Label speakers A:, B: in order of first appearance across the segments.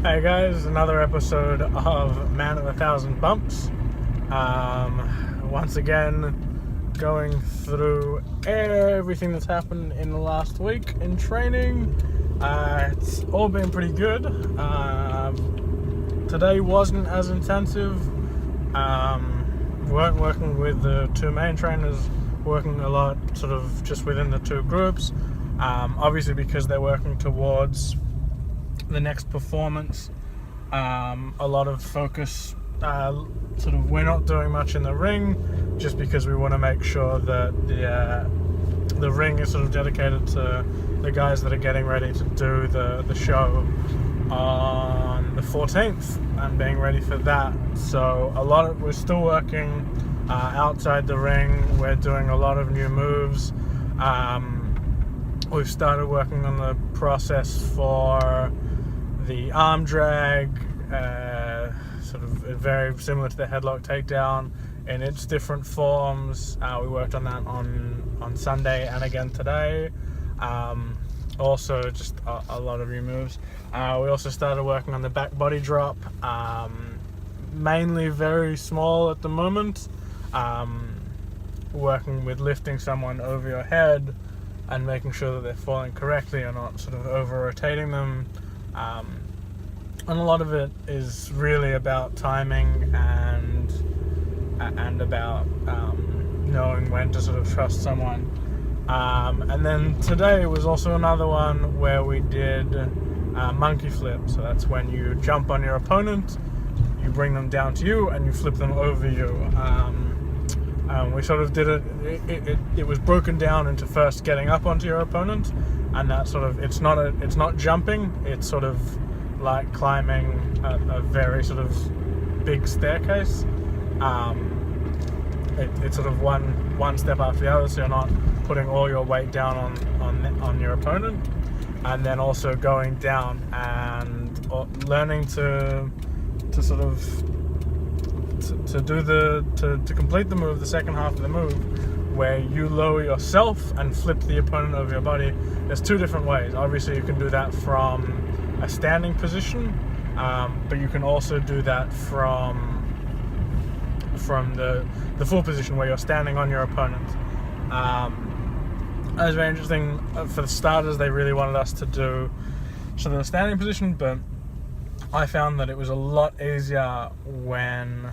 A: Hey guys, another episode of Man of a Thousand Bumps. Once again, going through everything that's happened in the last week in training. It's all been pretty good. Today wasn't as intensive. Weren't working with the two main trainers, working a lot sort of just within the two groups. Obviously because they're working towards the next performance. A lot of focus, we're not doing much in the ring just because we want to make sure that the ring is sort of dedicated to the guys that are getting ready to do the show on the 14th and being ready for that. So we're still working outside the ring. We're doing a lot of new moves. We've started working on the process for the arm drag, sort of very similar to the headlock takedown in its different forms. We worked on that on Sunday and again today. Also just a lot of new moves. We also started working on the back body drop, mainly very small at the moment, working with lifting someone over your head and making sure that they're falling correctly or not sort of over rotating them. And a lot of it is really about timing and about knowing when to sort of trust someone. And then today was also another one where we did monkey flip. So that's when you jump on your opponent, you bring them down to you, and you flip them over you. We sort of did it was broken down into first getting up onto your opponent, and that sort of it's not jumping, it's sort of like climbing a very sort of big staircase. It's sort of one step after the other, so you're not putting all your weight down on your opponent, and then also going down and learning to sort of to complete the move, the second half of the move, where you lower yourself and flip the opponent over your body. There's two different ways. Obviously you can do that from a standing position, but you can also do that from the full position where you're standing on your opponent. That was very interesting. For the starters, they really wanted us to do sort of a standing position, but I found that it was a lot easier when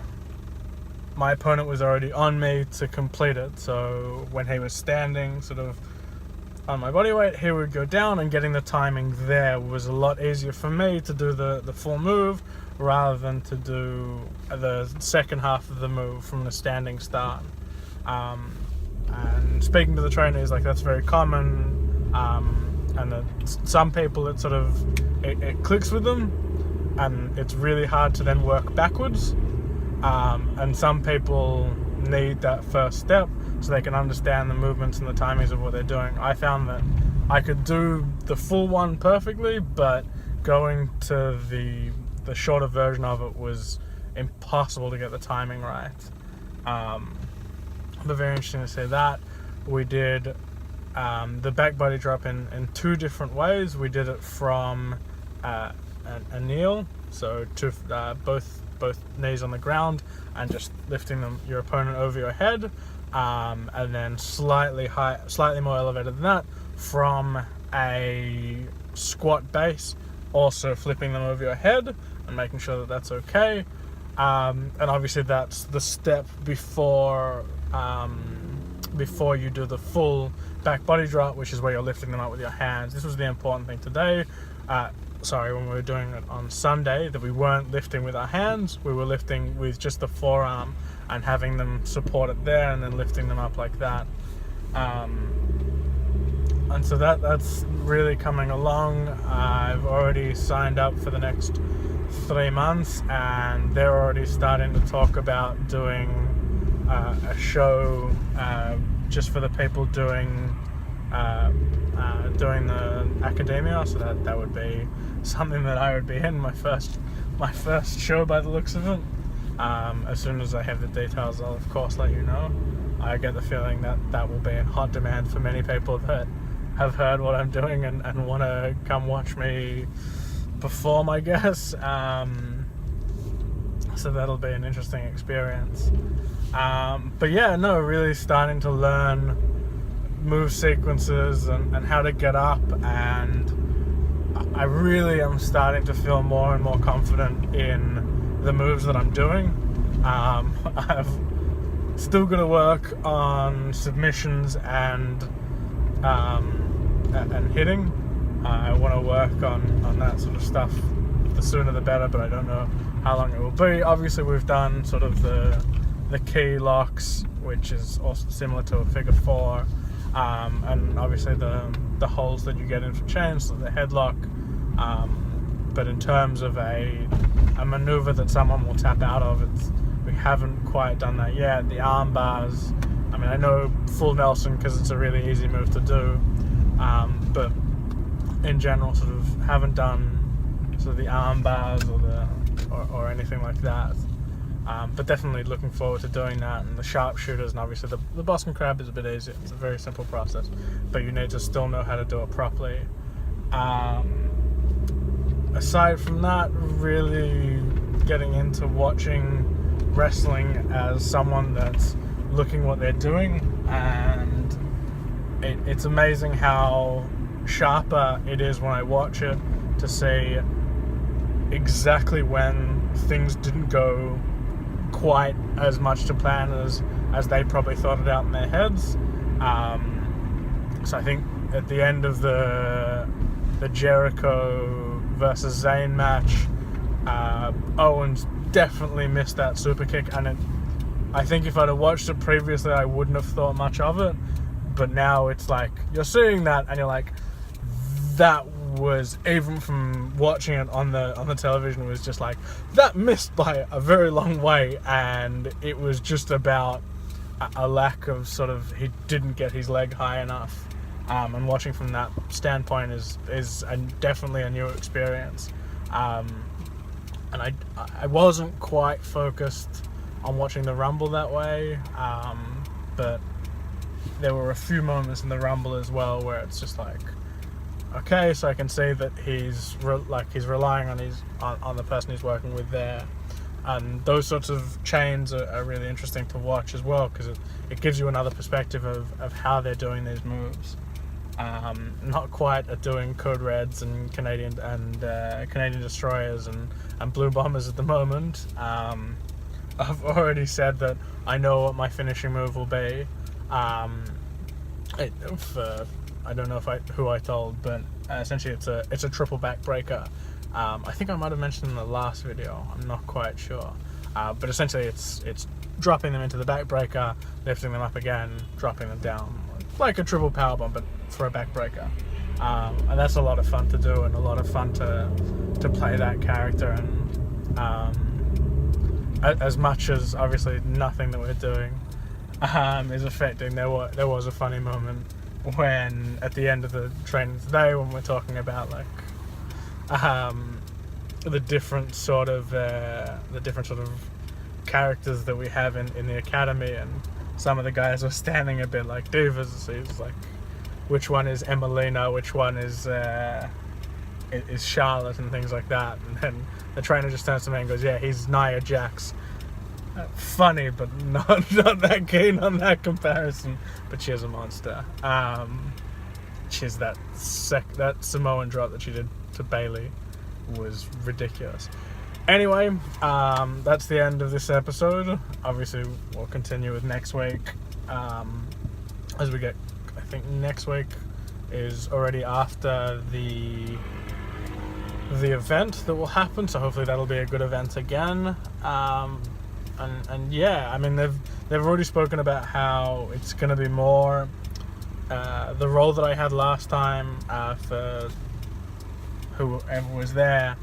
A: my opponent was already on me to complete it. So when he was standing sort of on my body weight, he would go down, and getting the timing there was a lot easier for me to do the full move rather than to do the second half of the move from the standing start. And speaking to the trainers, like, that's very common, and that some people it clicks with them, and it's really hard to then work backwards. And some people need that first step so they can understand the movements and the timings of what they're doing. I found that I could do the full one perfectly, but going to the shorter version of it was impossible to get the timing right. But very interesting to say that. We did the back body drop in two different ways. We did it from a kneel, so both knees on the ground and just lifting your opponent over your head, and then slightly more elevated than that from a squat base, also flipping them over your head and making sure that that's okay. And obviously that's the step before you do the full back body drop, which is where you're lifting them up with your hands. This was the important thing today. When we were doing it on Sunday, that we weren't lifting with our hands, we were lifting with just the forearm and having them support it there and then lifting them up like that. And so that's really coming along. I've already signed up for the next 3 months, and they're already starting to talk about doing a show just for the people doing the academia. So that would be something that I would be in, my first show by the looks of it. As soon as I have the details, I'll of course let you know. I get the feeling that will be in hot demand for many people that have heard what I'm doing and want to come watch me perform, I guess. So that'll be an interesting experience. But yeah, no, really starting to learn move sequences and how to get up, and I really am starting to feel more and more confident in the moves that I'm doing. I've still got to work on submissions and hitting. I want to work on that sort of stuff. The sooner the better, but I don't know how long it will be. Obviously, we've done sort of the key locks, which is also similar to a figure 4, and obviously the holes that you get in for chains, so the headlock. But in terms of a maneuver that someone will tap out of, we haven't quite done that yet. The arm bars, I mean, I know full Nelson because it's a really easy move to do, but in general, sort of haven't done sort of the arm bars or anything like that. But definitely looking forward to doing that. And the sharpshooters, and obviously the Boston Crab is a bit easier. It's a very simple process, but you need to still know how to do it properly. Aside from that, really getting into watching wrestling as someone that's looking what they're doing, and it's amazing how sharper it is when I watch it to see exactly when things didn't go quite as much to plan as they probably thought it out in their heads. So I think at the end of the Jericho versus Zayn match, Owens definitely missed that super kick, and I think if I'd have watched it previously, I wouldn't have thought much of it. But now it's like you're seeing that, and you're like, that was, even from watching it on the television, it was just like, that missed by a very long way, and it was just about a lack of sort of, he didn't get his leg high enough. And watching from that standpoint is definitely a new experience. And I wasn't quite focused on watching the Rumble that way, but there were a few moments in the Rumble as well where it's just like, okay, so I can see that he's relying on the person he's working with there, and those sorts of chains are really interesting to watch as well, because it gives you another perspective of how they're doing these moves. Not quite at doing Code Reds and Canadian Destroyers and Blue Bombers at the moment. I've already said that I know what my finishing move will be. I don't know who I told, but essentially it's a triple backbreaker. I think I might have mentioned in the last video. I'm not quite sure, but essentially it's dropping them into the backbreaker, lifting them up again, dropping them down, like a triple powerbomb, but for a backbreaker. And that's a lot of fun to do, and a lot of fun to play that character. And as much as obviously nothing that we're doing is affecting, there was a funny moment when at the end of the training today, when we're talking about like the different sort of characters that we have in the academy, and some of the guys were standing a bit like divas. So it's like, which one is Emelina, which one is Charlotte, and things like that. And then the trainer just turns to me and goes, "Yeah, he's Nia Jax." Funny, but not that keen on that comparison. But she is a monster. She's that Samoan drop that she did to Bailey was ridiculous. Anyway, that's the end of this episode. Obviously, we'll continue with next week. As we get, I think next week is already after the event that will happen, so hopefully that'll be a good event again. And yeah, I mean, they've already spoken about how it's going to be more the role that I had last time for whoever was there.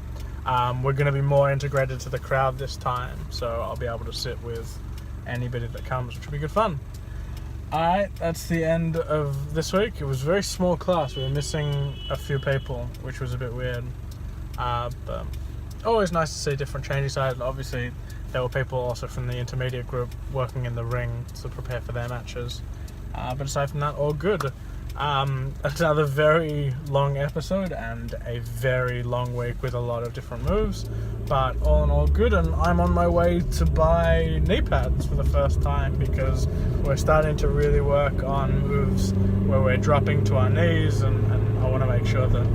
A: We're going to be more integrated to the crowd this time, so I'll be able to sit with anybody that comes, which will be good fun. Alright, that's the end of this week. It was a very small class. We were missing a few people, which was a bit weird. But always nice to see different training sides. Obviously, there were people also from the intermediate group working in the ring to prepare for their matches. But aside from that, all good. Another very long episode and a very long week with a lot of different moves, but all in all good. And I'm on my way to buy knee pads for the first time, because we're starting to really work on moves where we're dropping to our knees, and I want to make sure that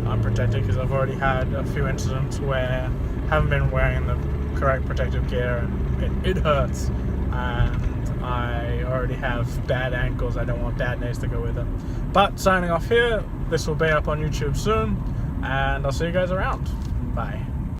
A: I'm protected, because I've already had a few incidents where I haven't been wearing the correct protective gear and it hurts, and I already have bad ankles. I don't want bad knees to go with it. But signing off here, this will be up on YouTube soon, and I'll see you guys around. Bye.